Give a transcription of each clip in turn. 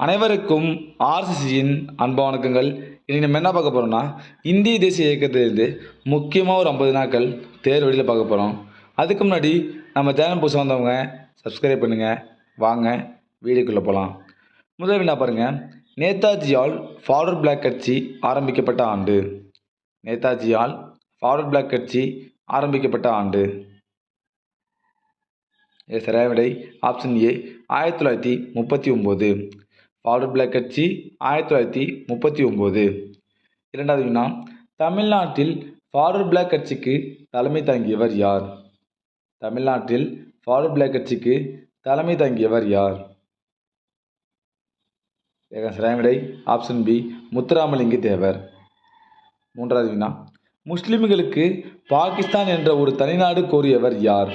அனைவருக்கும் ஆர்சிசியின் அன்பு வணக்கங்கள். இன்றைக்கி நம்ம என்ன பார்க்க போகிறோம்னா, இந்திய தேசிய இயக்கத்திலிருந்து முக்கியமாக ஒரு 50 நாட்கள் தேர்வு வெளியில் பார்க்க போகிறோம். அதுக்கு முன்னாடி நம்ம சேனல் புதுசாக வந்தவங்க சப்ஸ்கிரைப் பண்ணுங்கள். வாங்க வீடியோக்குள்ளே போகலாம். முதல் என்ன பாருங்கள், நேதாஜியால் ஃபார்வர்ட் பிளாக் கட்சி ஆரம்பிக்கப்பட்ட ஆண்டு. நேதாஜியால் ஃபார்வர்ட் பிளாக் கட்சி ஆரம்பிக்கப்பட்ட ஆண்டு. சரியான விடை ஆப்ஷன் ஏ 1939. ஃபார்வர்ட் பிளாக் கட்சி 1939. இரண்டாவது வினா, தமிழ்நாட்டில் ஃபார்வர்ட் பிளாக் கட்சிக்கு தலைமை தாங்கியவர் யார்? தமிழ்நாட்டில் ஃபார்வர்ட் பிளாக் கட்சிக்கு தலைமை தாங்கியவர் யார்? சரியான விடை ஆப்ஷன் பி முத்துராமலிங்க தேவர். மூன்றாவது வினா, முஸ்லிம்களுக்கு பாகிஸ்தான் என்ற ஒரு தனிநாடு கோரியவர் யார்?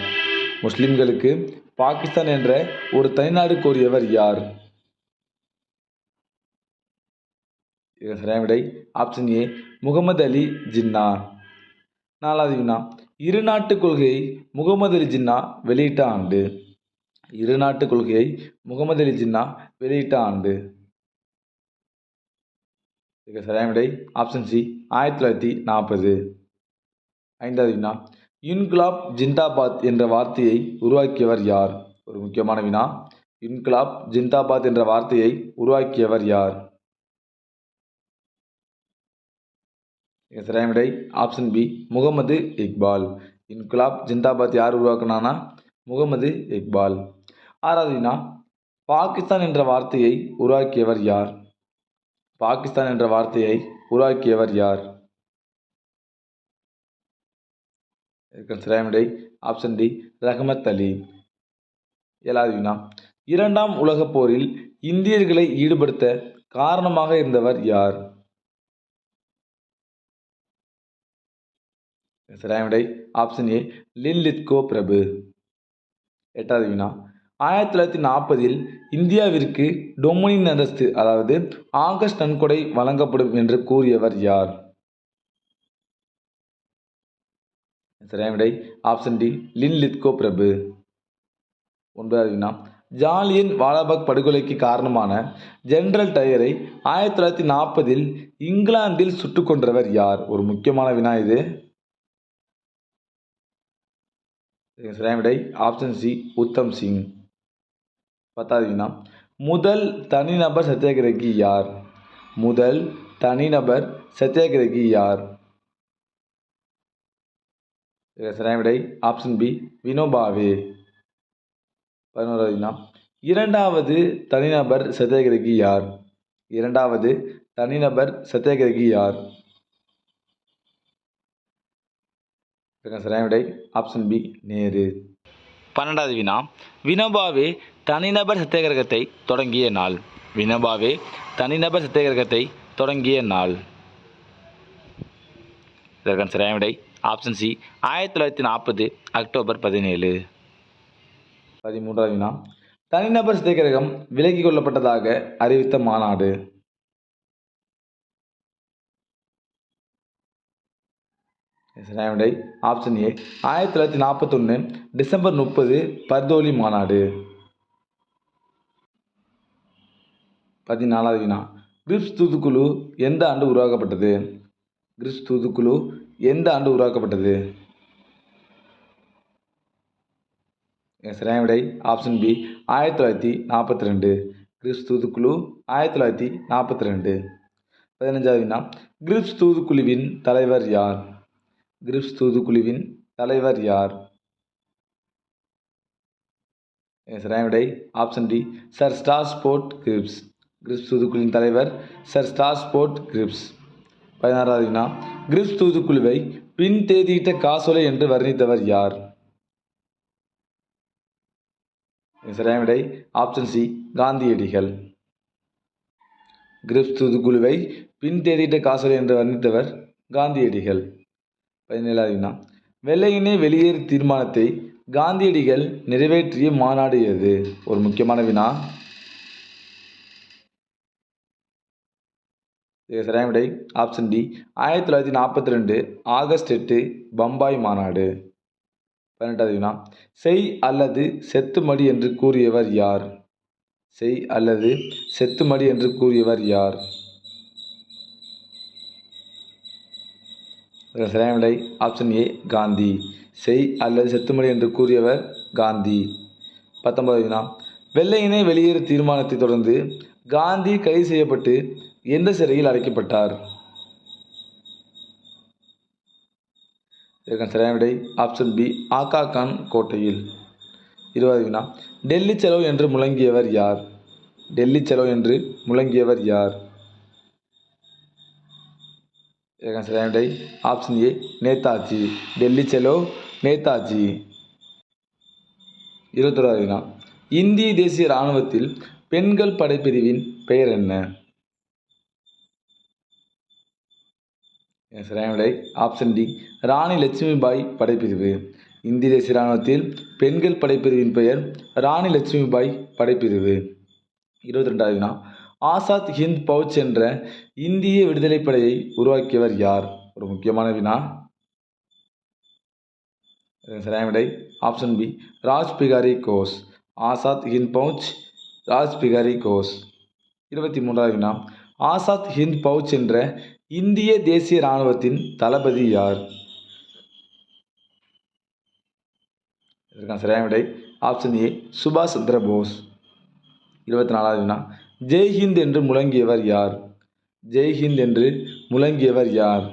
முஸ்லிம்களுக்கு பாகிஸ்தான் என்ற ஒரு தனிநாடு கோரியவர் யார்? சரியான விடை ஆப்ஷன் ஏ முகமது அலி ஜின்னா. நாலாவது வினா, இரு நாட்டு கொள்கையை முகமது அலி ஜின்னா வெளியிட்ட ஆண்டு. இரு நாட்டு கொள்கையை முகமது அலி ஜின்னா வெளியிட்ட ஆண்டு. சரியான விடை ஆப்ஷன் சி 1940. ஐந்தாவது வினா, இன்குலாப் ஜிந்தாபாத் என்ற வார்த்தையை உருவாக்கியவர் யார்? ஒரு முக்கியமான வினா, இன்குலாப் ஜிந்தாபாத் என்ற வார்த்தையை உருவாக்கியவர் யார்? சரியான விடை ஆப்ஷன் பி முகமது இக்பால். இன்குலாப் ஜிந்தாபாத் யார் உருவாக்குனானா? முகமது இக்பால். ஆறாவது வினா, பாகிஸ்தான் என்ற வார்த்தையை உருவாக்கியவர் யார்? பாகிஸ்தான் என்ற வார்த்தையை உருவாக்கியவர் யார்? சரியான விடை ஆப்ஷன் டி ரஹமத் அலி. ஏழாவது வினா, இரண்டாம் உலகப் போரில் இந்தியர்களை ஈடுபடுத்த காரணமாக இருந்தவர் யார்? சரியான விடை ஆப்ஷன் ஏ லின்லித்கோ பிரபு. எட்டாவது வினா, 1940 இந்தியாவிற்கு டொமினியன் அந்தஸ்து, அதாவது ஆகஸ்ட் நன்கொடை வழங்கப்படும் என்று கூறியவர் யார்? சரியான விடை ஆப்ஷன் டி லின்லித்கோ பிரபு. ஒன்பதாவது வினா, ஜாலியன் வாலாபாக் படுகொலைக்கு காரணமான ஜெனரல் டயரை 1940 இங்கிலாந்தில் சுட்டுக் கொன்றவர் யார்? ஒரு முக்கியமான வினா இது. சரியான விடை ஆப்ஷன் சி உத்தம் சிங். பத்தாவது வினா, முதல் தனிநபர் சத்தியாகிரகி யார்? முதல் தனிநபர் சத்தியாகிரகி யார்? சரியான விடை ஆப்ஷன் பி வினோபாவே. 11வது வினா, இரண்டாவது தனிநபர் சத்தியாகிரகி யார்? இரண்டாவது தனிநபர் சத்தியாகிரகி யார்? சரியான விடை ஆப்ஷன் பி நேரு. 12வது வினா, வினோபாவே தனிநபர் சத்தியாகிரகத்தை தொடங்கிய நாள். வினோபாவே தனிநபர் சத்தியாகிரகத்தை தொடங்கிய நாள். இதற்கான சரியான விடை ஆப்ஷன் சி 1940 அக்டோபர் 17. 13வது வினா, தனிநபர் சத்தியாகிரகம் விலக்கிக் கொள்ளப்பட்டதாக அறிவித்த மாநாடு. சரியான விடை ஆப்ஷன் ஏ 1941 டிசம்பர் 30 பர்தோலி மாநாடு. 14வது வினா, கிரிப்ஸ் தூதுக்குழு எந்த ஆண்டு உருவாக்கப்பட்டது? கிரிப்ஸ் தூதுக்குழு எந்த ஆண்டு உருவாக்கப்பட்டது? சரியான விடை ஆப்ஷன் பி 1942. கிரிப்ஸ் தூதுக்குழு 1942. 15வது வினா, கிரிப்ஸ் தூதுக்குழுவின் தலைவர் யார்? கிரிப்ஸ் தூதுக்குழுவின் தலைவர் யார்? சரியான விடை option D sir Stafford Cripps. Cripps தூதுக்குழுவின் தலைவர் சர் ஸ்டார்ஸ்போர்ட் கிரிப்ஸ். 16வது வினா, கிரிப்ஸ் தூதுக்குழுவை பின் தேதியிட்ட காசோலை என்று வர்ணித்தவர் யார்? சரியான விடை ஆப்ஷன் சி காந்தியடிகள். கிரிப்ஸ் தூதுக்குழுவை பின் தேதியிட்ட காசோலை என்று வர்ணித்தவர் காந்தியடிகள். 17வது வினா, வெள்ளையனே வெளியேறு தீர்மானத்தை காந்தியடிகள் நிறைவேற்றிய மாநாடு எது? ஒரு முக்கியமான வினா. சரியான விடை ஆப்ஷன் டி 1942 ஆகஸ்ட் 8 பம்பாய் மாநாடு. 18வது வினா, செய் அல்லது செத்து மடி என்று கூறியவர் யார்? செய் அல்லது செத்துமடி என்று கூறியவர் யார்? சரியான விடை ஆப்ஷன் ஏ காந்தி. செய் அல்லது செத்துமடி என்று கூறியவர் காந்தி. 19வது வினா, வெள்ளையனே வெளியேறு தீர்மானத்தை தொடர்ந்து காந்தி கைது செய்யப்பட்டு எந்த சிறையில் அடைக்கப்பட்டார்? இதற்கான சரியான விடை ஆப்ஷன் பி ஆகா கான் கோட்டையில். 20வது வினா, டெல்லி செலோ என்று முழங்கியவர் யார்? டெல்லி செலோ என்று முழங்கியவர் யார்? இதற்கான சரியான விடை ஆப்ஷன் ஏ நேதாஜி. டெல்லி செலோ நேதாஜி. 21வது வினா, இந்திய தேசிய இராணுவத்தில் பெண்கள் படைப்பிரிவின் பெயர் என்ன? சரியான விடை ஆப்ஷன் டி ராணி லட்சுமிபாய் படைப்பிரிவு. இந்திய தேசிய இராணுவத்தில் பெண்கள் படைப்பிரிவின் பெயர் ராணி லட்சுமிபாய் படைப்பிரிவு. 22வது வினா, ஆசாத் ஹிந்த் பவுச் என்ற இந்திய விடுதலைப் படையை உருவாக்கியவர் யார்? ஒரு முக்கியமான வினா. சரியான விடை ஆப்ஷன் பி ராஜ் பிகாரி கோஷ். ஆசாத் ஹிந்த் பவுச் ராஜ் பிகாரி கோஷ். 23வது வினா, ஆசாத் ஹிந்த் பவுச் என்ற இந்திய தேசிய இராணுவத்தின் தளபதி யார்? இதற்கான சரியான விடை ஆப்ஷன் ஏ சுபாஷ் சந்திர போஸ். 24வது வினா, ஜெய்ஹிந்த் என்று முழங்கியவர் யார்? ஜெய்ஹிந்த் என்று முழங்கியவர் யார்?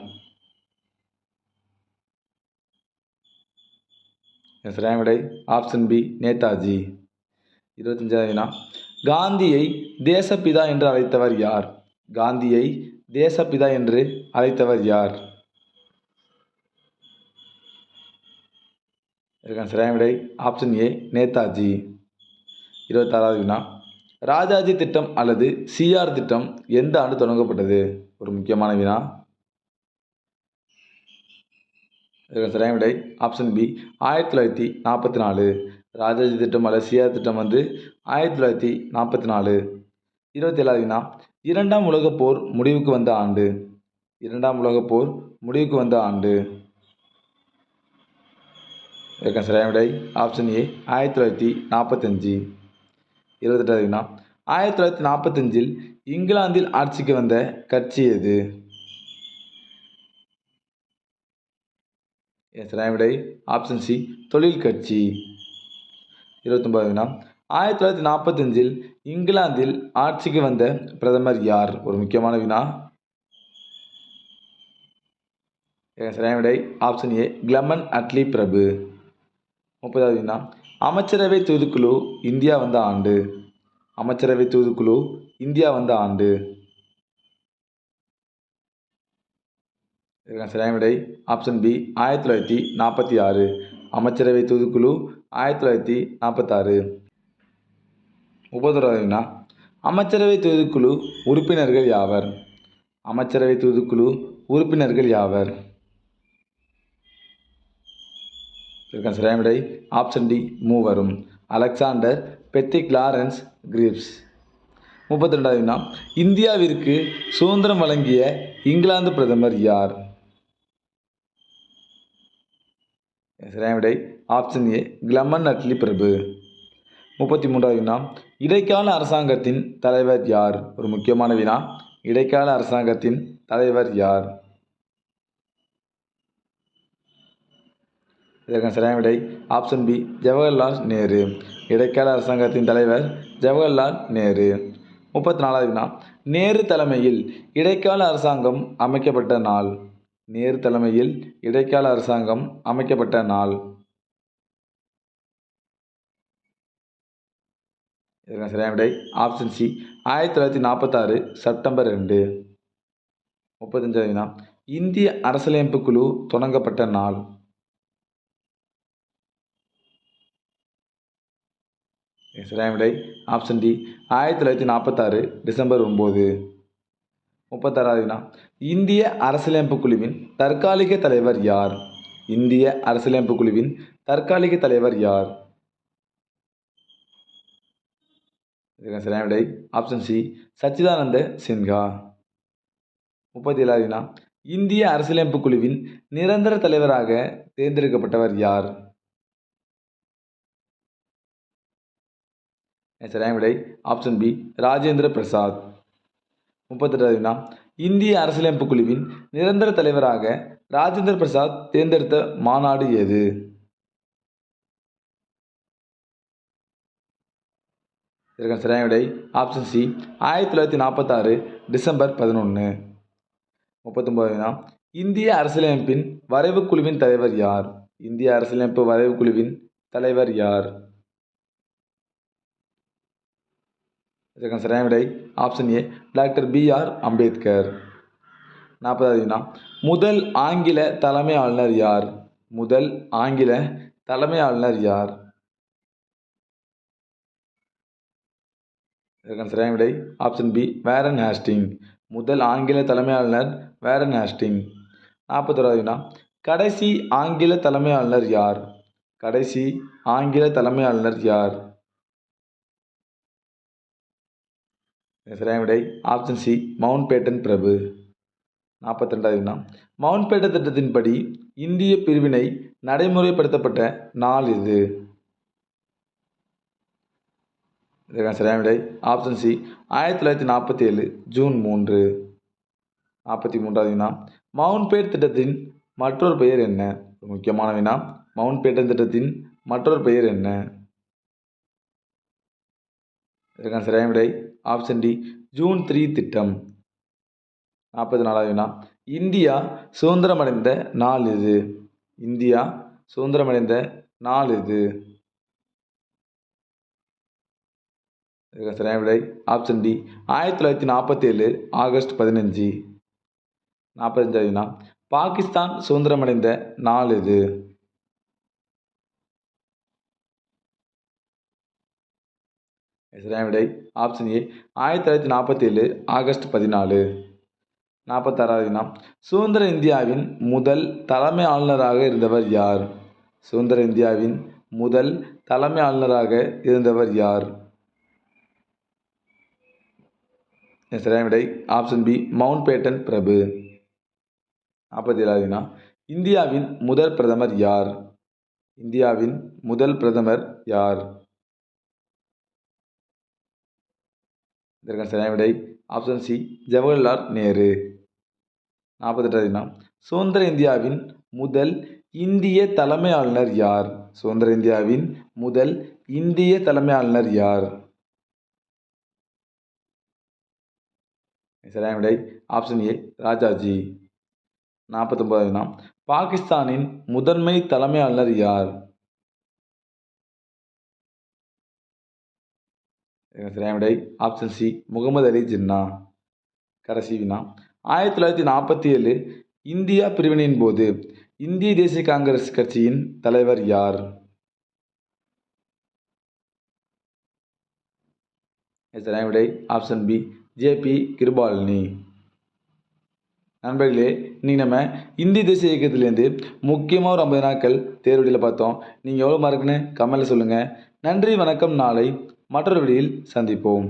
சரியான விடை ஆப்ஷன் பி நேதாஜி. 25வது வினா, காந்தியை தேசப்பிதா என்று அழைத்தவர் யார்? காந்தியை தேசப்பிதா என்று அழைத்தவர் யார்? இதற்கான சரியான விடை ஆப்ஷன் ஏ நேதாஜி. 26வது வினா, ராஜாஜி திட்டம் அல்லது சிஆர் திட்டம் எந்த ஆண்டு தொடங்கப்பட்டது? ஒரு முக்கியமான வினா. இதற்கான சரியான விடை ஆப்ஷன் பி 1944. ராஜாஜி திட்டம் அல்லது சிஆர் திட்டம் 1944. 27வது வினா, இரண்டாம் உலகப் போர் முடிவுக்கு வந்த ஆண்டு? இரண்டாம் உலகப் போர் முடிவுக்கு வந்த ஆண்டு? இதற்கான சரியான விடை ஆப்ஷன் ஏ 1945. 28வது வினா, 1945 இங்கிலாந்தில் ஆட்சிக்கு வந்த கட்சி எது? சரியான விடை ஆப்ஷன் சி தொழில் கட்சி. 29வது வினா, 1945 இங்கிலாந்தில் ஆட்சிக்கு வந்த பிரதமர் யார்? ஒரு முக்கியமான வினா. சரியான விடை ஆப்ஷன் ஏ கிளமன் அட்லி பிரபு. 30வது வினா, அமைச்சரவை தூதுக்குழு இந்தியா வந்த ஆண்டு? அமைச்சரவை தூதுக்குழு இந்தியா வந்த ஆண்டு? இதற்கான சரியான விடை ஆப்ஷன் பி 1946. அமைச்சரவை தூதுக்குழு 1946. 31வது வினா, அமைச்சரவை தூதுக்குழு உறுப்பினர்கள் யாவர்? அமைச்சரவை தூதுக்குழு உறுப்பினர்கள் யாவர்? இதற்கான சரியான விடை ஆப்ஷன் டி மூவரும். Alexander, Pethick Lawrence, Cripps. 32வது வினா, இந்தியாவிற்கு சுதந்திரம் வழங்கிய இங்கிலாந்து பிரதமர் யார்? சரியான விடை ஆப்ஷன் ஏ கிளமன் அட்லி பிரபு. 33வது வினா, இடைக்கால அரசாங்கத்தின் தலைவர் யார்? ஒரு முக்கியமான வினா. இடைக்கால அரசாங்கத்தின் தலைவர் யார்? இதற்கான சரியான விடை ஆப்ஷன் பி ஜவஹர்லால் நேரு. இடைக்கால அரசாங்கத்தின் தலைவர் ஜவஹர்லால் நேரு. 34வது வினா, நேரு தலைமையில் இடைக்கால அரசாங்கம் அமைக்கப்பட்ட நாள்? நேரு தலைமையில் இடைக்கால அரசாங்கம் அமைக்கப்பட்ட நாள்? இதற்கான சரியான விடை ஆப்ஷன் சி 1946 செப்டம்பர் 2. 35வது வினா, இந்திய அரசியலமைப்பு குழு தொடங்கப்பட்ட நாள்? சரியான விடை ஆப்ஷன் டி 1946 டிசம்பர் 9. 36வது வினா, இந்திய அரசியலமைப்பு குழுவின் தற்காலிக தலைவர் யார்? இந்திய அரசியலமைப்பு குழுவின் தற்காலிக தலைவர் யார்? இதற்கான சரியான விடை ஆப்ஷன் சி சச்சிதானந்த சின்ஹா. 37வது வினா, இந்திய அரசியலமைப்பு குழுவின் நிரந்தர தலைவராக தேர்ந்தெடுக்கப்பட்டவர் யார்? சரியான விடை ஆப்ஷன் பி ராஜேந்திர பிரசாத். 38வது வினா, இந்திய அரசியலமைப்பு குழுவின் நிரந்தர தலைவராக ராஜேந்திர பிரசாத் தேர்ந்தெடுத்த மாநாடு எது? இதற்கான சரியான விடை ஆப்ஷன் சி 1946 டிசம்பர் 11. 39வது வினா, இந்திய அரசியலமைப்பின் வரைவு குழுவின் தலைவர் யார்? இந்திய அரசியலமைப்பு வரைவு குழுவின் தலைவர் யார்? இதற்கான சரியான விடை option A doctor B R. Ambedkar. 40வது வினா, முதல் ஆங்கில தலைமை ஆளுநர் யார்? முதல் ஆங்கில தலைமை ஆளுநர் யார்? இதற்கான சரியான விடை ஆப்ஷன் பி வாரன் ஹேஸ்டிங். முதல் ஆங்கில தலைமை ஆளுநர் வாரன் ஹேஸ்டிங். 41வது வினா, கடைசி ஆங்கில தலைமை ஆளுநர் யார்? கடைசி ஆங்கில தலைமை ஆளுநர் யார்? சரியான விடை ஆப்ஷன் சி மவுண்ட் பேட்டன் பிரபு. 42வது வினா, மவுண்ட் பேட்டன் திட்டத்தின்படி இந்திய பிரிவினை நடைமுறைப்படுத்தப்பட்ட நாள் இது? இதற்கான சரியான விடை ஆப்ஷன் சி 1947 ஜூன் 3. 43வது வினா, மவுண்ட் பேட் திட்டத்தின் மற்றொரு பெயர் என்ன? முக்கியமான வினா, மவுண்ட் பேட்டன் திட்டத்தின் மற்றொரு பெயர் என்ன? இதற்கான சரியான விடை ஆப்ஷன் டி ஜூன் 3 திட்டம். 44வது வினா, இந்தியா சுதந்திரமடைந்த நாள் இது? இந்தியா சுதந்திரமடைந்த நாள் இது? இதற்கான சரியான விடை ஆப்ஷன் டி 1947 ஆகஸ்ட் 15. 45வது வினா, பாகிஸ்தான் சுதந்திரமடைந்த நாள் இது? சரியான விடை ஆப்ஷன் ஏ 1947 ஆகஸ்ட் 14. 46வது வினா, சுதந்திர இந்தியாவின் முதல் தலைமை ஆளுநராக இருந்தவர் யார்? சுதந்திர இந்தியாவின் முதல் தலைமை ஆளுநராக இருந்தவர் யார்? சரியான விடை ஆப்ஷன் பி மவுண்ட் பேட்டன் பிரபு. 47வது வினா, இந்தியாவின் முதல் பிரதமர் யார்? இந்தியாவின் முதல் பிரதமர் யார்? இதற்கான சரியான விடை ஆப்ஷன் சி ஜவஹர்லால் நேரு. 48வது வினா, சுதந்திர இந்தியாவின் முதல் இந்திய தலைமை ஆளுநர் யார்? சுதந்திர இந்தியாவின் முதல் இந்திய தலைமை ஆளுநர் யார்? சரியான விடை ஆப்ஷன் ஏ ராஜாஜி. 49வது வினா, பாகிஸ்தானின் முதன்மை தலைமை ஆளுநர் யார்? சரியான விடை ஆப்ஷன் சி முகமது அலி ஜின்னா. கடைசி வினா, 1947 இந்தியா பிரிவினையின் போது இந்திய தேசிய காங்கிரஸ் கட்சியின் தலைவர் யார்? சரியான விடை ஆப்ஷன் பி ஜே.பி. கிருபாலினி. நண்பர்களே, இன்றைக்கி நம்ம இந்திய தேசிய இயக்கத்திலேருந்து முக்கியமாக ஒரு 50 நாட்கள் தேர்வெளியில் பார்த்தோம். நீங்கள் எவ்வளோ மார்க்குன்னு கமெண்ட்டில் சொல்லுங்கள். நன்றி, வணக்கம். நாளை மற்றொரு வீடியோவில் சந்திப்போம்.